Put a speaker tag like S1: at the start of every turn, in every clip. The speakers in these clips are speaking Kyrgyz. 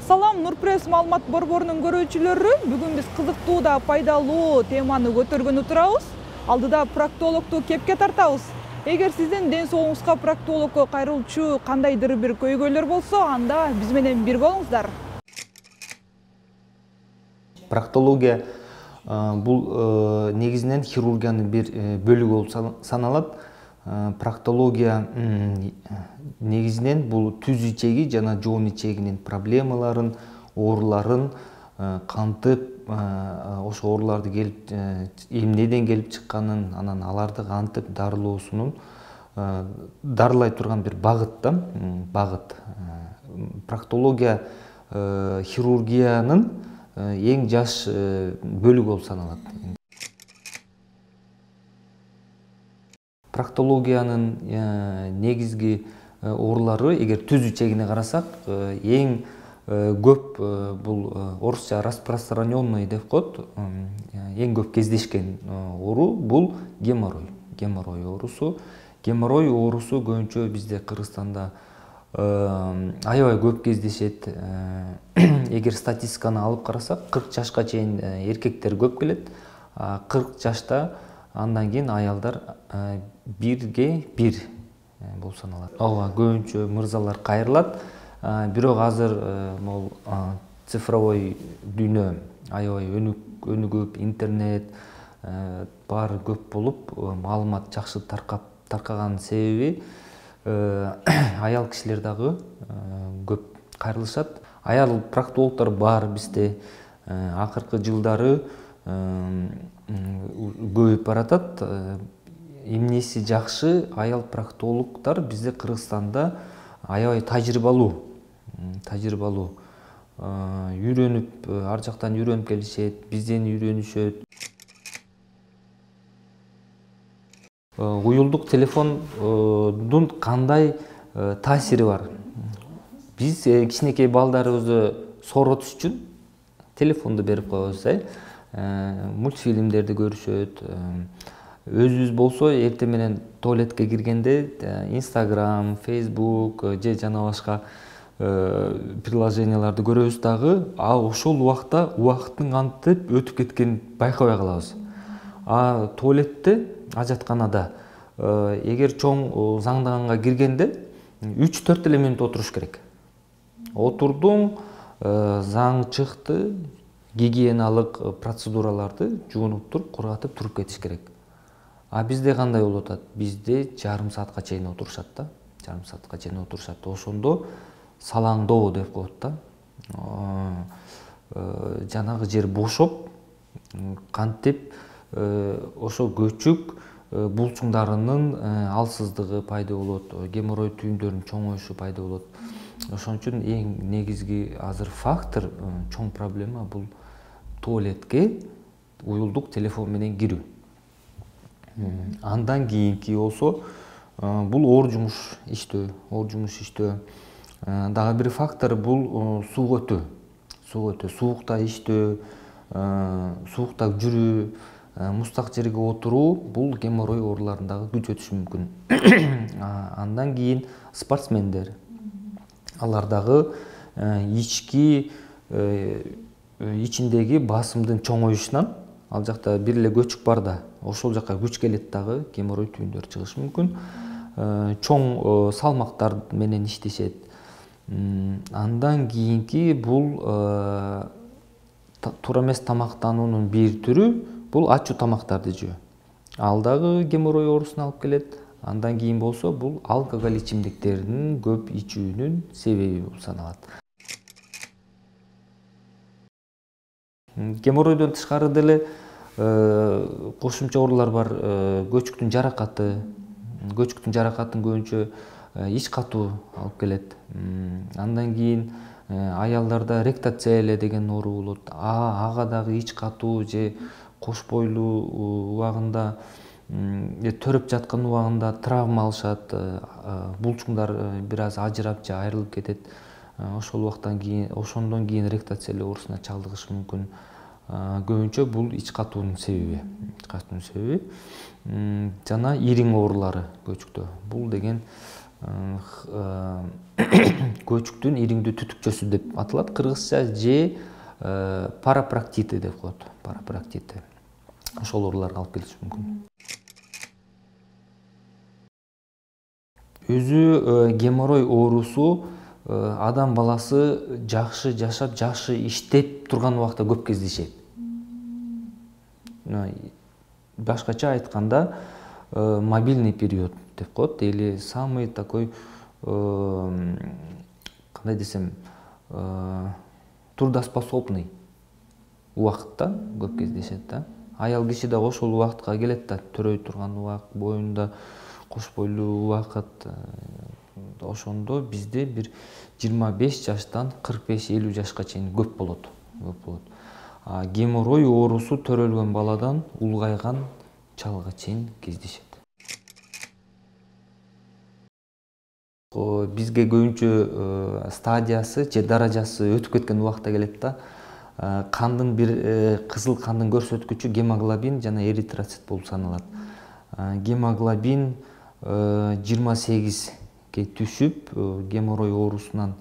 S1: Салам, Нурпресс маалымат борборунун көрүүчүлөрү. Бүгүн биз кызыктуу да пайдалуу теманы көтөргөнү турабыз. Алдыда проктологду кепке тартабыз. Эгер сиздин ден соолугуңузга проктологго кайрылчу кандайдыр бир көйгөйлөр болсо, анда биз менен бирге болуңуздар.
S2: Проктология бул негизинен хирургиянын бир бөлүгү болуп саналат. Проктология негизинен бул түз ичеги жана жоон ичегинин проблемаларын, ооруларын кантип, ошо ооруларды келип эмнеден келип чыкканын, анан аларды кантип дарылоосунун дарылай турган бир багыт да, багыт. Проктология хирургиянын эң жаш бөлүгү болуп саналат. Проктологиянын негизги оорулары, эгер түз ичегине карасак, эң көп бул орусча распространенный деп коет, эң көп кездешкен оору бул геморрой. Геморрой оорусу. Геморрой оорусу көбүнчө бизде Кыргызстанда аябай көп кездешет. Эгер статистиканы алып карасак, 40 жашка чейин эркектер көп келет, 40 жашта андан кийин аялдар бирге бир болуп саналат. Ооба, көбүнчө мырзалар кайрылат. Бирок азыр могул цифровой дүйнө аябай өнүгүп, интернет баары көп болуп, маалымат жакшы таркаганын себеби аял кишилер дагы көп кайрылышат. Аял проктологдор бар бизде. Акыркы жылдары көбөйүп баратат. Эмнеси жакшы, аял проктологдор бизде Кыргызстанда аябай тажрыйбалуу. Үйрөнүп, ар жактан үйрөнүп келишет, бизден үйрөнүшөт. Уюлдук телефондун кандай таасири бар? Биз кичинекей балдарыбызды сооротуш үчүн телефонду берип коебуз, мультфильмдерди көрүшөт. Өзүбүз болсо эртең менен туалетке киргенде Instagram, Facebook же жана башка приложенияларды көрөбүз дагы, ошол убакта убакыттын кантип өтүп кеткенин байкабай калабыз. Туалетте, ажатканада эгер чоң заңдаганга киргенде 3-4 эле мүнөт отуруш керек. Отурдуң, заң чыкты, гигиеналык процедураларды жуунуп туруп, кургатып туруп кетиш керек. Бизде кандай болуп атат? Бизде жарым саатка чейин отурушат да. Жарым саатка чейин отурушат. Ошондо салаңдоо деп коет да. Жанагы жер бошоп, кантип ошо көчүк булчуңдарынын алсыздыгы пайда болот, геморрой түйүндөрүнүн чоңоюшу пайда болот. Ошон үчүн эң негизги азыр фактор, чоң проблема бул туалетке уюлдук телефон менен кирүү. Андан кийинки болсо бул оор жумуш иштөө. Дагы бир фактор бул суу өтүү. Суукта иштөө, суукта жүрүү, мустак жерге отуруу бул геморрой ооруларын дагы күчөтүшү мүмкүн. Андан кийин спортсмендер. Алар дагы ичиндеги басымдын чоңоюшунан, ал жакта бир эле көчүк бар да, ошол жака күч келет дагы, геморрой түйүндөрү чыгышы мүмкүн. Чоң салмактар менен иштешет. Андан кийинки бул туура эмес тамактануунун бир түрү бул ачуу тамактарды жөө. Ал дагы геморрой оорусуна алып келет. Андан кийин болсо бул алкоголь ичимдиктерин көп ичүүнүн себеби болуп саналат. Геморройдон тышкары деле кошумча оорулар бар. Көчүктүн жаракатын көбүнчө ич катуу алып келет. Андан кийин аялдарда ректоцелия деген оору болот. Ага дагы ич катуу же кош бойлуу убагында, төрөп жаткан убагында травма алышат, булчуңдар бир аз ажырап же айрылып кетет. Ошондон кийин ректоцелия оорусуна чалдыгышы мүмкүн. Көбүнчө бул ич катуунун себеби. Жана ириң оорулары көчүктө. Бул деген көчүктүн ириңдүү түтүкчөсү деп аталат кыргызча, же парапроктиты деп коет. Парапроктиты. Ошол ооруларга алып келиши мүмкүн. Өзү геморрой оорусу адам баласы жакшы жашап, жакшы иштеп турган убакта көп кездешет. Башкача айтканда, мобильный период деп коет, или самый такой, кандай десем, трудоспособный убакытта көп кездешет да. Аял киши да ошол убакытка келет да, төрөй турган убакыт, боюнда кош бойлуу убакыт. Ошондо бизде бир 25 жаштан 45-50 жашка чейин көп болот. Геморрой оорусу төрөлгөн баладан улгайган чалга чейин кездешет. Бизге көбүнчө стадиясы же даражасы өтүп кеткен убакта келет да. Кандын бир кызыл кандын көрсөткүчү гемоглобин жана эритроцит болуп саналат. Гемоглобин 28ге түшүп, геморрой оорусунан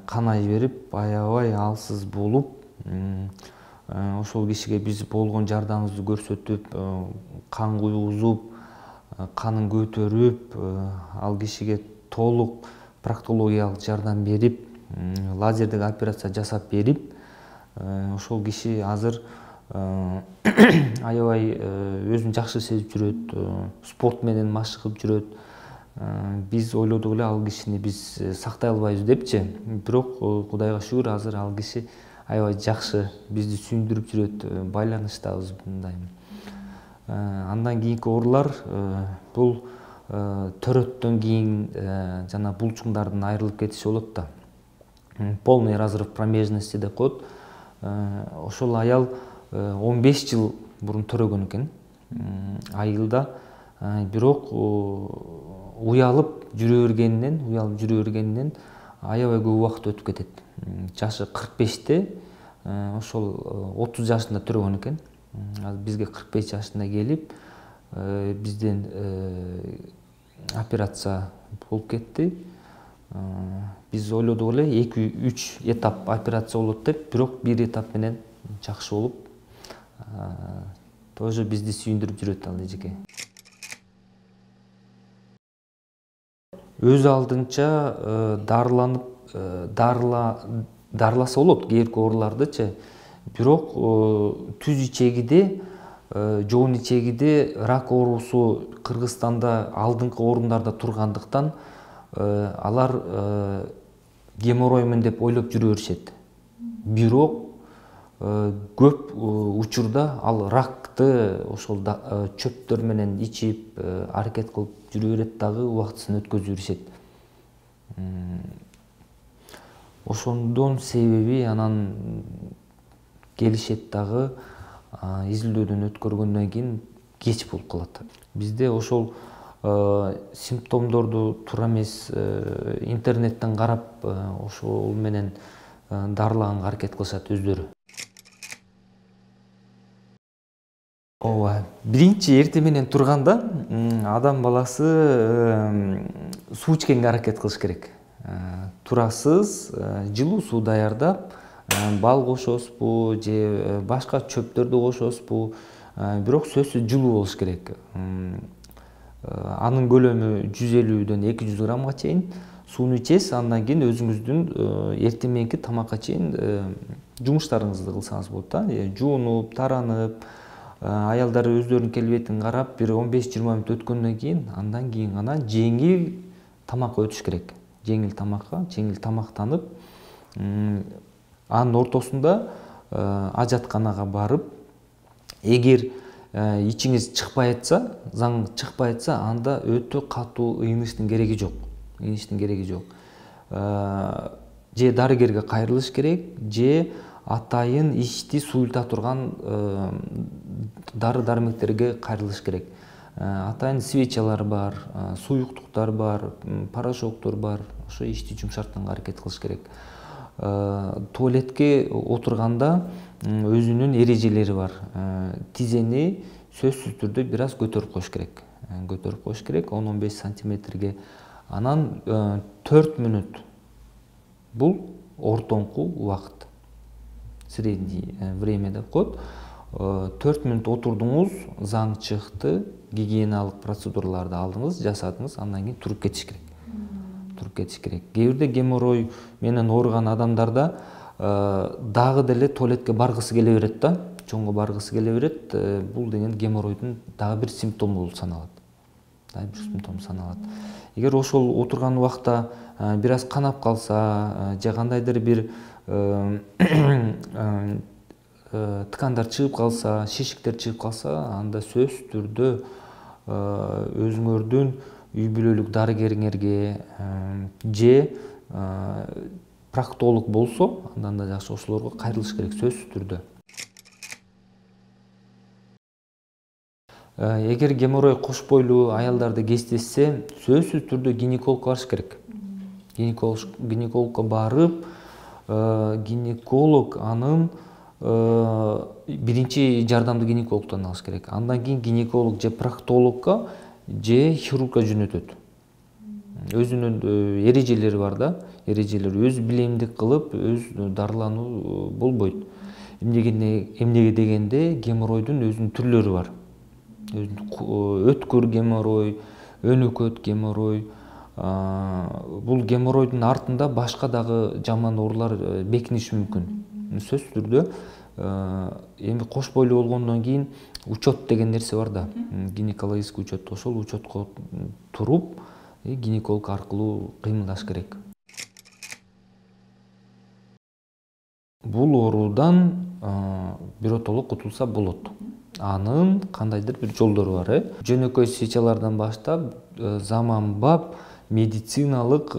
S2: канай берип, аябай алсыз болуп, ошол кишиге биз болгон жардамыбызды көрсөтүп, кан куйгузуп, канын көтөрүп, ал кишиге толук проктологиялык жардам берип, лазердик операция жасап берип, ошол киши азыр аябай өзүн жакшы сезип жүрөт, спорт менен машыгып жүрөт. Биз ойлодук эле ал кишини биз сактай албайбыз депчи, бирок Кудайга шүгүр, азыр ал киши аябай жакшы бизди сүйүндүрүп жүрөт, байланыштабыз мындай. Андан кийинки оорулар бул төрөттөн кийин жана булчуңдардын айрылып кетиши болот да. Полный разрыв промежности деп коет. Ошол аял 15 жыл бурун төрөгөн экен айылда, бирок уялып жүрө бергенинен аябай көп убакыт өтүп кетет. Жашы 45-те, ошол 30 жашында төрөгөн экен. Бизге 45 жашында келип, бизден операция болуп кетти. Биз ойлодук эле 2-3 этап операция болот деп, бирок бир этап менен жакшы болуп, тоже бизди сүйүндүрүп жүрөт ал эжеке. Өз алдынча дарыласа болот кээки оорулардычы, бирок түз ичегиде, жоон ичегиде рак оорусу Кыргызстанда алдыңкы орундарда тургандыктан, алар геморроймун деп ойлоп жүрө беришет. Бирок көп учурда ал ракты ошол чөптөр менен ичип, аракет кылып жүрө берет дагы, убактысын өткөзүп жүрүшет. Ошондон себеби анан келишет дагы, изилдөөдөн өткөргөндөн кийин кеч болуп калат. Бизде ошол симптомдорду туура эмес интернеттен карап, ошол менен дарылаганга аракет кылышат өздөрү. Ооба, биринчи эртең менен турганда адам баласы суу ичкенге аракет кылыш керек. Турасыз жылуу суу даярдап, бал кошосузбу же башка чөптөрдү кошосузбу, бирок сөзсүз жылуу болуш керек. Анын көлөмү 150-дөн 200 граммга чейин сууну ичесиз, андан кийин өзүңүздүн эртең мененки тамакка чейин жумуштарыңызды кылсаңыз болот да. Жуунуп, таранып, аялдар өздөрүнүн келбетин карап, бир 15-20 мүнөт өткөндөн кийин, андан кийин гана жеңил тамакка өтүш керек. Жеңил тамактанып, анын ортосунда ажатканага барып, эгер ичиңиз чыкпай атса, анда өтө катуу ыйыныштын кереги жок. Же дарыгерге кайрылыш керек, же атайын ичти суюлта турган дары-дармектерге кайрылыш керек. Атайын свечалар бар, суюктуктар бар, порошоктор бар. Ошо ичти жумшартганга аракет кылыш керек. Туалетке отурганда өзүнүн эрежелери бар. Тизени сөзсүз түрдө бир аз көтөрүп коюш керек. 10-15 сантиметрге Анан 4 мүнөт бул ортоңку убакыт. Средний время деп коет. 4 мүнөт отурдуңуз, заң чыкты, гигиеналык процедураларды алдыңыз, жасадыңыз, андан кийин туруп кетиш керек. Туруп кетиш керек. Кээ бирде геморрой менен ооруган адамдарда дагы деле туалетке баргысы келе берет да, чоңго баргысы келе берет. Бул деген геморройдун дагы бир симптому болуп саналат. Эгер ошол отурган убакта бир аз канап калса, же кандайдыр бир ткандар чыгып калса, шишиктер чыгып калса, анда сөзсүз түрдө өзүңөрдүн үй бүлөлүк дарыгериңерге же проктолог болсо, андан да жакшы ошолорго кайрылыш керек сөзсүз түрдө. Эгер геморрой кош бойлуу аялдарды кездешсе, сөзсүз түрдө гинекологко барыш керек. Гинекологко барып, гинеколог анын биринчи жардамды гинекологдон алыш керек. Андан кийин гинеколог же проктологко же хирургка жөнөтөт. Өзүнүн эрежелери бар да, эрежелер өз билемдик кылып, өз дарылануу болбойт. Эмнеге дегенде геморройдун өзүнүн түрлөрү бар. Өткүр геморрой, өнөкөт геморрой. Бул геморройдун артында башка дагы жаман оорулар бекиниши мүмкүн. Сөзсүз түрдө эми кош бойлуу болгондон кийин учет деген нерсе бар да, гинекологический учет. Ошол учетко туруп, гинеколог аркылуу кыймылдаш керек. Бул оорудан биротолог кутулса болот. Анын кандайдыр бир жолдору бар. Жөнөкөй сечалардан баштап, заманбап медициналык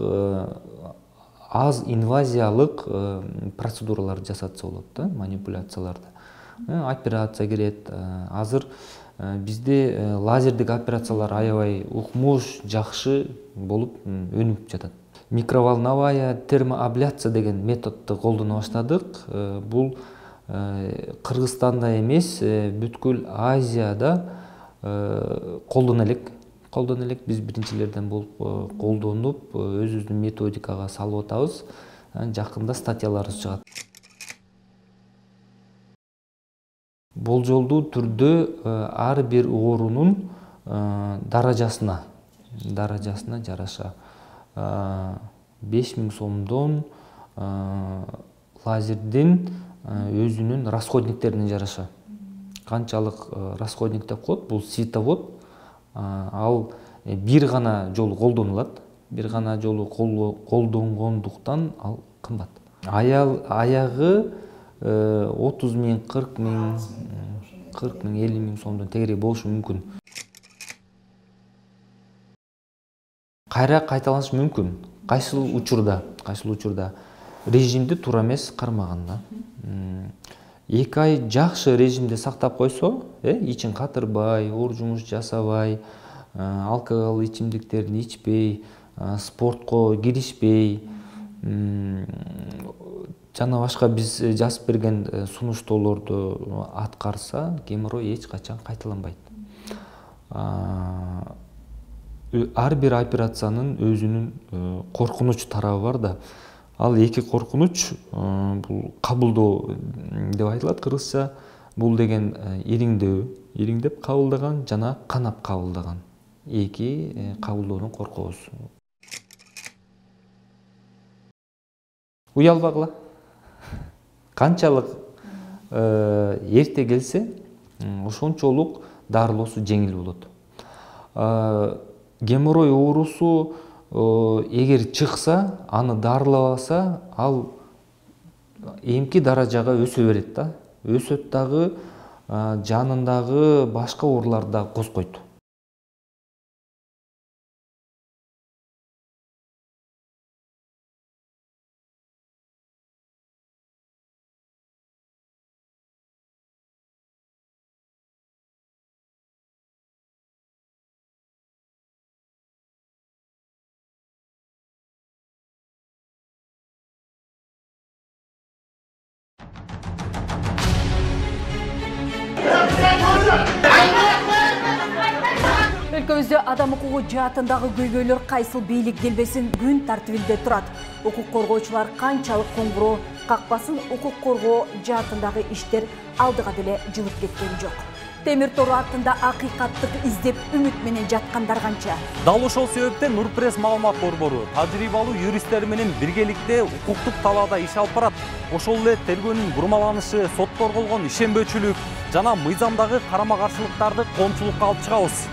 S2: аз инвазиялык процедуралар жасатса болот да, манипуляцияларды. Операция кирет. Азыр бизде лазердик операциялар аябай укмуш, жакшы болуп өнүп жатат. Микроволновая термоабляция деген методду колдоно баштадык. Бул Кыргызстанда эмес, бүткүл Азияда колдоно элек. Биз биринчилерден болуп колдонуп, өзүбүздүн методикага салып атабыз. Жакында статьяларыбыз чыгат. Болжолдуу түрдө ар бир оорунун даражасына жараша 5000 сомдон лазердин өзүнүн расходниктерине жараша. Канчалык расходник деп коет, бул световод. Ал бир гана жолу колдонулат. Бир гана жолу колдонгондуктан ал кымбат. Аягы 30 000, 40 000, 50 000 сомдон тегерек болушу мүмкүн. Кайра кайталанышы мүмкүн. Кайсыл учурда режимди туура эмес кармаганда. 2 ай жакшы режимде сактап койсо, ичин катырбай, оор жумуш жасабай, алкогол ичимдиктерин ичпей, спортко киришпей, жана башка биз жазып берген сунуштоолорду аткарса, геморрой эч качан кайталанбайт. Ар бир операциянын өзүнүн коркунуч тарабы бар да. Ал эки коркунуч, бул кабылдоо деп айтылат кыргызча. Бул деген ириңдеп кабылдаган жана канап кабылдаган. Эки кабылдоодон коркобуз. Уялбагыла. Канчалык эрте келсе, ошончолук дарылоосу жеңил болот. Геморрой оорусу эгер чыкса, аны дарылабаса, ал эмки даражага өсө берет да. Өсөт дагы, жанындагы башка ооруларды да козгойт.
S3: Өлкөбүздө адам укугу жаатындагы көйгөйлөр кайсыл бийлик келбесин күн тартибинде турат. Укук коргоочулар канчалык коңгуроо какпасын, укук коргоо жаатындагы иштер алдыга деле жылып кеткен жок. Темир тору артында акыйкаттык издеп үмүт менен жаткандар канча.
S4: Дал ошол себептен Нурпресс маалымат борбору тажрыйбалуу юристтер менен биргеликте укуктук талаада иш алып барат. Ошол эле тергөөнүн бурмаланышы, сотторго болгон ишенбөөчүлүк жана мыйзамдагы карама-каршылыктарды коомчулукка алып чыгабыз.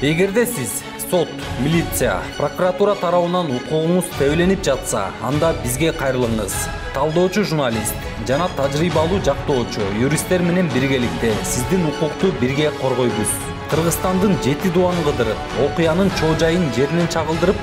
S4: Эгерде сиз сот, милиция, прокуратура тарабынан укугуңуз тебеленип жатса, анда бизге кайрылыңыз. Талдоочу журналист жана тажрыйбалуу жактоочу юристтер менен биргеликте сиздин укукту бирге коргойбуз. Кыргызстандын 7 дубанын кыдырып, окуянын чоо жайын жеринен чагылдырып,